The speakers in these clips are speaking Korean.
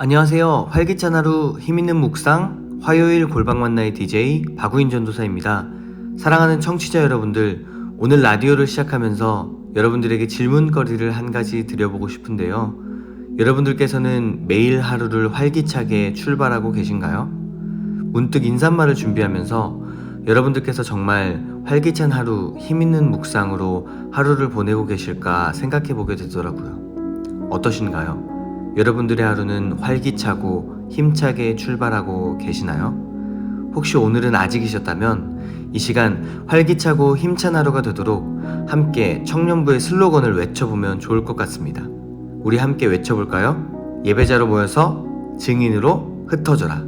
안녕하세요. 활기찬 하루 힘있는 묵상 화요일 골방 만나의 DJ 박우인 전도사입니다. 사랑하는 청취자 여러분들, 오늘 라디오를 시작하면서 여러분들에게 질문거리를 한 가지 드려보고 싶은데요. 여러분들께서는 매일 하루를 활기차게 출발하고 계신가요? 문득 인사말을 준비하면서 여러분들께서 정말 활기찬 하루 힘있는 묵상으로 하루를 보내고 계실까 생각해보게 되더라고요. 어떠신가요? 여러분들의 하루는 활기차고 힘차게 출발하고 계시나요? 혹시 오늘은 아직이셨다면 이 시간 활기차고 힘찬 하루가 되도록 함께 청년부의 슬로건을 외쳐보면 좋을 것 같습니다. 우리 함께 외쳐볼까요? 예배자로 모여서 증인으로 흩어져라.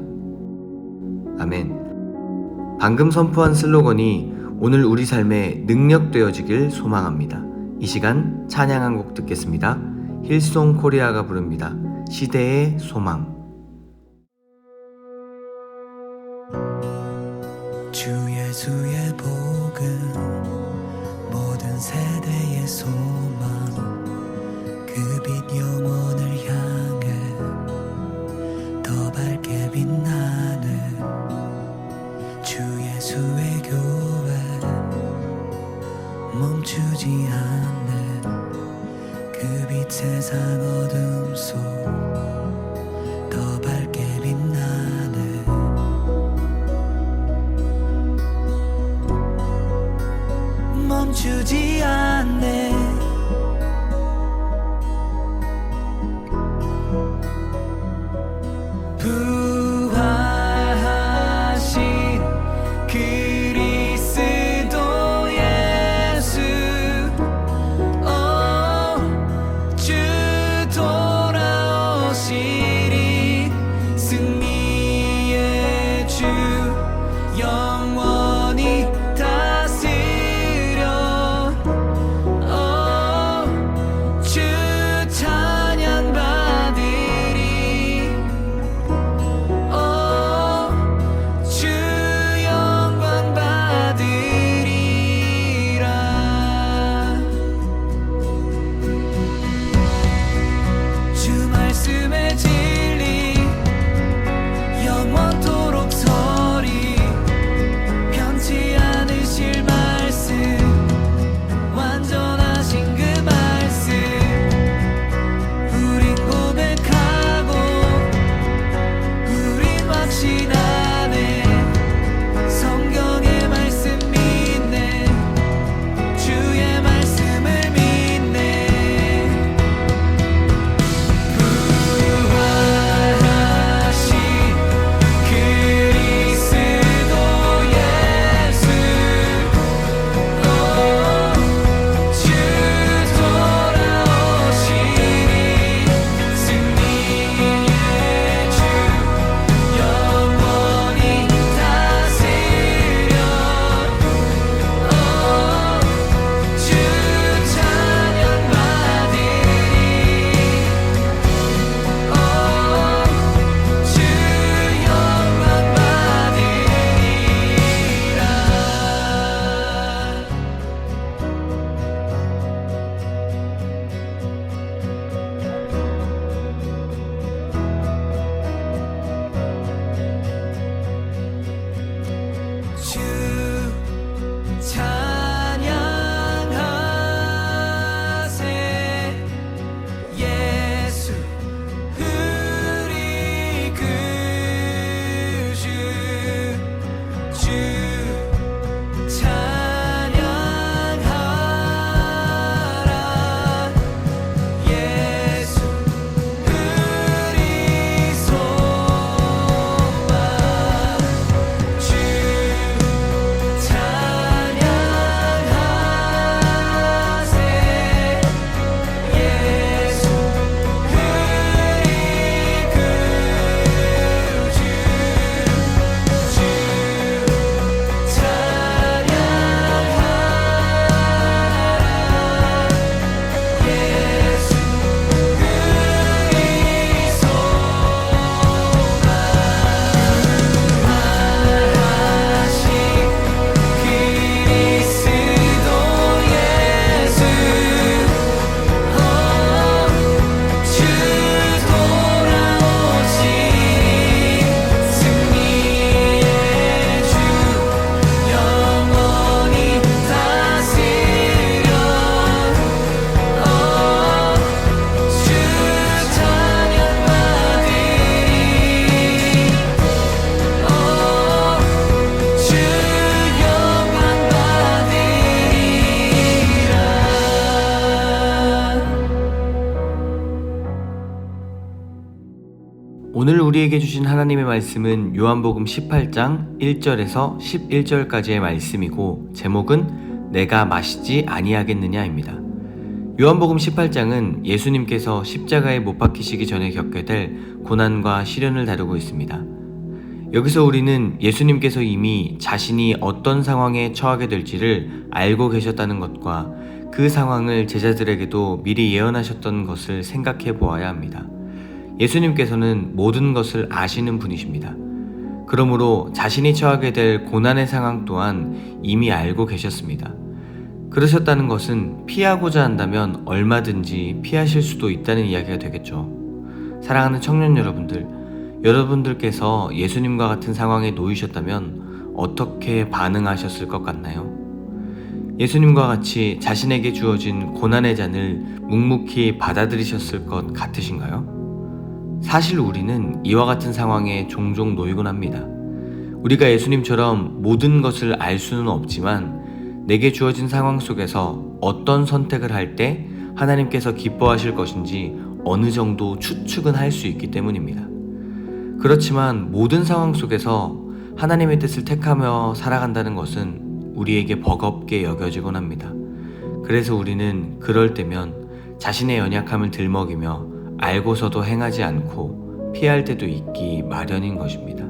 아멘. 방금 선포한 슬로건이 오늘 우리 삶에 능력되어지길 소망합니다. 이 시간 찬양 한 곡 듣겠습니다. 힐송 코리아가 부릅니다. 시대의 소망. 주 예수의 복음 모든 세대의 소망 그 빛 영혼을 향해 더 밝게 빛나는 주 예수의 교회 멈추지 않는 그 빛 세상 어둠 속 더 밝게 빛나는 멈추지 않네 부활하신 그리스도 예수 주 돌아오셨네 오늘 우리에게 주신 하나님의 말씀은 요한복음 18장 1절에서 11절까지의 말씀이고 제목은 내가 마시지 아니하겠느냐입니다. 요한복음 18장은 예수님께서 십자가에 못 박히시기 전에 겪게 될 고난과 시련을 다루고 있습니다. 여기서 우리는 예수님께서 이미 자신이 어떤 상황에 처하게 될지를 알고 계셨다는 것과 그 상황을 제자들에게도 미리 예언하셨던 것을 생각해 보아야 합니다. 예수님께서는 모든 것을 아시는 분이십니다. 그러므로 자신이 처하게 될 고난의 상황 또한 이미 알고 계셨습니다. 그러셨다는 것은 피하고자 한다면 얼마든지 피하실 수도 있다는 이야기가 되겠죠. 사랑하는 청년 여러분들께서 예수님과 같은 상황에 놓이셨다면 어떻게 반응하셨을 것 같나요? 예수님과 같이 자신에게 주어진 고난의 잔을 묵묵히 받아들이셨을 것 같으신가요? 사실 우리는 이와 같은 상황에 종종 놓이곤 합니다. 우리가 예수님처럼 모든 것을 알 수는 없지만 내게 주어진 상황 속에서 어떤 선택을 할 때 하나님께서 기뻐하실 것인지 어느 정도 추측은 할 수 있기 때문입니다. 그렇지만 모든 상황 속에서 하나님의 뜻을 택하며 살아간다는 것은 우리에게 버겁게 여겨지곤 합니다. 그래서 우리는 그럴 때면 자신의 연약함을 들먹이며 알고서도 행하지 않고 피할 때도 있기 마련인 것입니다.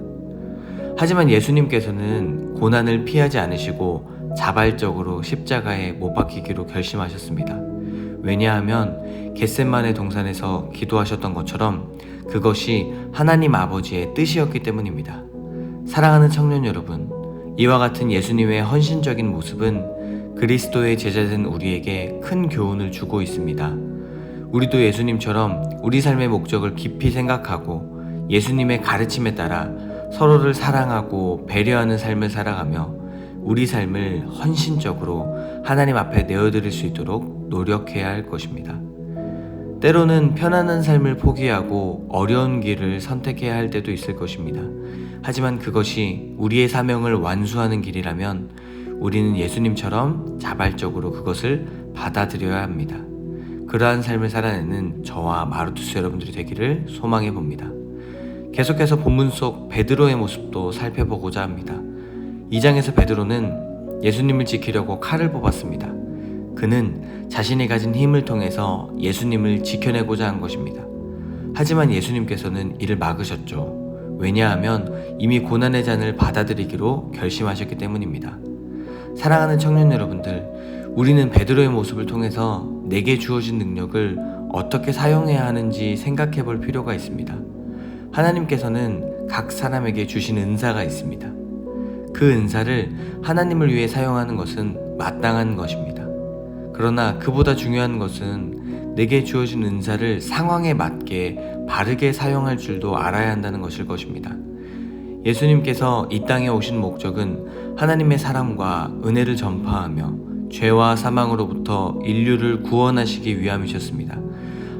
하지만 예수님께서는 고난을 피하지 않으시고 자발적으로 십자가에 못 박히기로 결심하셨습니다. 왜냐하면 겟셋마네 동산에서 기도하셨던 것처럼 그것이 하나님 아버지의 뜻이었기 때문입니다. 사랑하는 청년 여러분, 이와 같은 예수님의 헌신적인 모습은 그리스도의 제자된 우리에게 큰 교훈을 주고 있습니다. 우리도 예수님처럼 우리 삶의 목적을 깊이 생각하고 예수님의 가르침에 따라 서로를 사랑하고 배려하는 삶을 살아가며 우리 삶을 헌신적으로 하나님 앞에 내어드릴 수 있도록 노력해야 할 것입니다. 때로는 편안한 삶을 포기하고 어려운 길을 선택해야 할 때도 있을 것입니다. 하지만 그것이 우리의 사명을 완수하는 길이라면 우리는 예수님처럼 자발적으로 그것을 받아들여야 합니다. 그러한 삶을 살아내는 저와 마르투스 여러분들이 되기를 소망해 봅니다. 계속해서 본문 속 베드로의 모습도 살펴보고자 합니다. 2장에서 베드로는 예수님을 지키려고 칼을 뽑았습니다. 그는 자신이 가진 힘을 통해서 예수님을 지켜내고자 한 것입니다. 하지만 예수님께서는 이를 막으셨죠. 왜냐하면 이미 고난의 잔을 받아들이기로 결심하셨기 때문입니다. 사랑하는 청년 여러분들, 우리는 베드로의 모습을 통해서 내게 주어진 능력을 어떻게 사용해야 하는지 생각해 볼 필요가 있습니다. 하나님께서는 각 사람에게 주신 은사가 있습니다. 그 은사를 하나님을 위해 사용하는 것은 마땅한 것입니다. 그러나 그보다 중요한 것은 내게 주어진 은사를 상황에 맞게 바르게 사용할 줄도 알아야 한다는 것일 것입니다. 예수님께서 이 땅에 오신 목적은 하나님의 사랑과 은혜를 전파하며 죄와 사망으로부터 인류를 구원하시기 위함이셨습니다.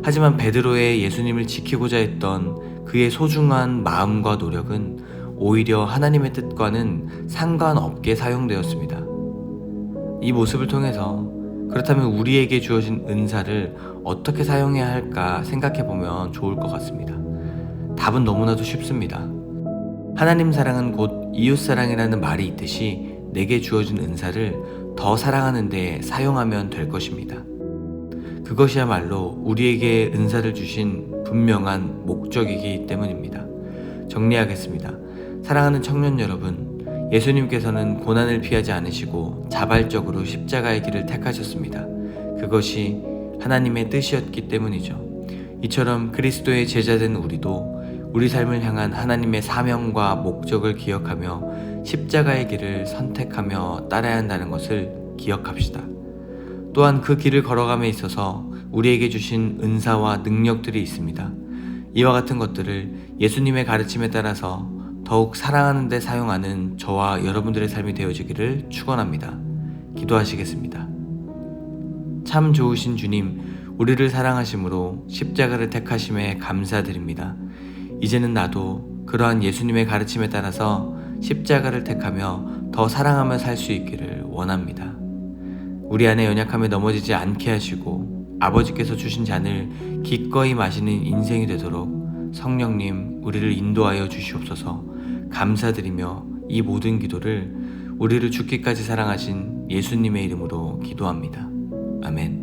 하지만 베드로의 예수님을 지키고자 했던 그의 소중한 마음과 노력은 오히려 하나님의 뜻과는 상관없게 사용되었습니다. 이 모습을 통해서 그렇다면 우리에게 주어진 은사를 어떻게 사용해야 할까 생각해보면 좋을 것 같습니다. 답은 너무나도 쉽습니다. 하나님 사랑은 곧 이웃사랑이라는 말이 있듯이 내게 주어진 은사를 더 사랑하는 데 사용하면 될 것입니다. 그것이야말로 우리에게 은사를 주신 분명한 목적이기 때문입니다. 정리하겠습니다. 사랑하는 청년 여러분, 예수님께서는 고난을 피하지 않으시고 자발적으로 십자가의 길을 택하셨습니다. 그것이 하나님의 뜻이었기 때문이죠. 이처럼 그리스도의 제자된 우리도 우리 삶을 향한 하나님의 사명과 목적을 기억하며 십자가의 길을 선택하며 따라야 한다는 것을 기억합시다. 또한 그 길을 걸어감에 있어서 우리에게 주신 은사와 능력들이 있습니다. 이와 같은 것들을 예수님의 가르침에 따라서 더욱 사랑하는 데 사용하는 저와 여러분들의 삶이 되어지기를 축원합니다. 기도하시겠습니다. 참 좋으신 주님, 우리를 사랑하심으로 십자가를 택하심에 감사드립니다. 이제는 나도 그러한 예수님의 가르침에 따라서 십자가를 택하며 더 사랑하며 살 수 있기를 원합니다. 우리 안에 연약함에 넘어지지 않게 하시고 아버지께서 주신 잔을 기꺼이 마시는 인생이 되도록 성령님, 우리를 인도하여 주시옵소서. 감사드리며 이 모든 기도를 우리를 죽기까지 사랑하신 예수님의 이름으로 기도합니다. 아멘.